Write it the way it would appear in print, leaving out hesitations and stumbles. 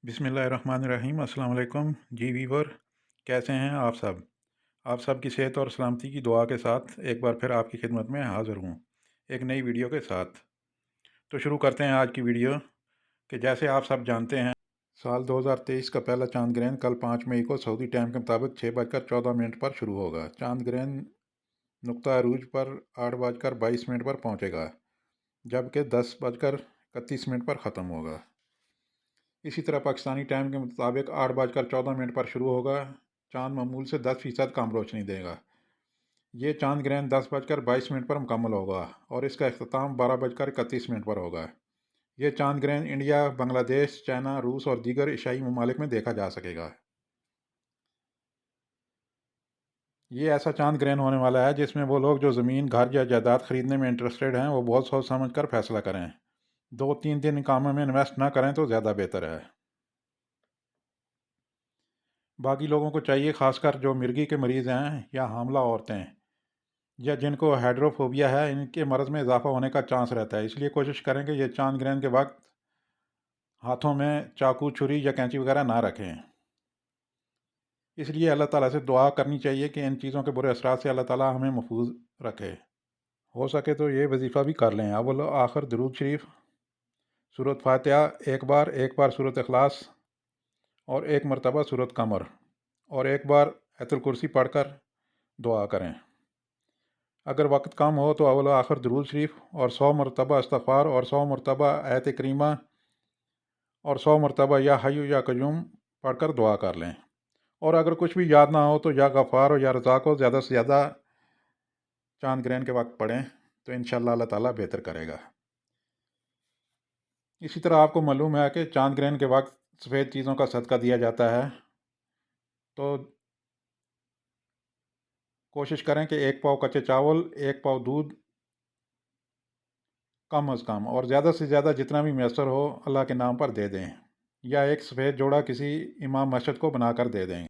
बिस्मिल्लाहिर्रहमानिर्रहीम। अस्सलाम वालेकुम जी वीवर, कैसे हैं आप सब की सेहत और सलामती की दुआ के साथ एक बार फिर आपकी खिदमत में हाज़िर हूँ एक नई वीडियो के साथ। तो शुरू करते हैं आज की वीडियो कि जैसे आप सब जानते हैं, साल 2023 का पहला चांद ग्रहण कल 5 मई को सऊदी टाइम के मुताबिक 6:14 पर शुरू होगा। चांद ग्रहण नुक्ता अरूज पर 8:22 पर पहुँचेगा, जबकि 10:31 पर ख़त्म होगा। इसी तरह पाकिस्तानी टाइम के मुताबिक 8:14 पर शुरू होगा। चांद मामूल से 10% कम रोशनी देगा। ये चांद ग्रहण 10:22 पर मुकम्मल होगा और इसका अख्ताम 12:31 पर होगा। ये चांद ग्रहण इंडिया, बांग्लादेश, चाइना, रूस और दीगर एशियाई ममालिक में देखा जा सकेगा। ये ऐसा चांद ग्रहण होने वाला है जिसमें वो लोग जो ज़मीन, घर या जायदाद खरीदने में इंटरेस्टेड हैं वो बहुत सोच समझ कर फैसला करें। 2-3 दिन कामों में इन्वेस्ट ना करें तो ज़्यादा बेहतर है। बाकी लोगों को चाहिए, खासकर जो मिर्गी के मरीज़ हैं या हामला औरतें या जिनको हाइड्रोफोबिया है, इनके मर्ज़ में इजाफा होने का चांस रहता है। इसलिए कोशिश करें कि ये चांद ग्रहण के वक्त हाथों में चाकू, छुरी या कैंची वगैरह ना रखें। इसलिए अल्लाह ताला से दुआ करनी चाहिए कि इन चीज़ों के बुरे असरात से अल्लाह ताला हमें महफूज रखे। हो सके तो ये वजीफ़ा भी कर लें। अव्वल आखिर दुरूद शरीफ, सूरत फातिहा एक बार सूरत इखलास और एक मरतबा सूरत कमर और एक बार आयतुल कुर्सी पढ़कर दुआ करें। अगर वक्त कम हो तो अव्वल आखिर दुरूद शरीफ और 100 मरतबा इस्तग़फ़ार और 100 मरतबा आयत करीमा और 100 मरतबा या हय्यु या क़य्यूम पढ़कर दुआ कर लें। और अगर कुछ भी याद ना हो तो या गफ़ार और या रज़ाक़ को ज़्यादा से ज़्यादा चांद ग्रहण के वक्त पढ़ें, तो इंशाअल्लाह अल्लाह ताला बेहतर करेगा। इसी तरह आपको मालूम है कि चांद ग्रहण के वक्त सफ़ेद चीज़ों का सदका दिया जाता है। तो कोशिश करें कि 1 पाव कच्चे चावल, 1 पाव दूध कम अज़ कम और ज़्यादा से ज़्यादा जितना भी मैसर हो अल्लाह के नाम पर दे दें, या एक सफ़ेद जोड़ा किसी इमाम मस्जिद को बनाकर दे दें।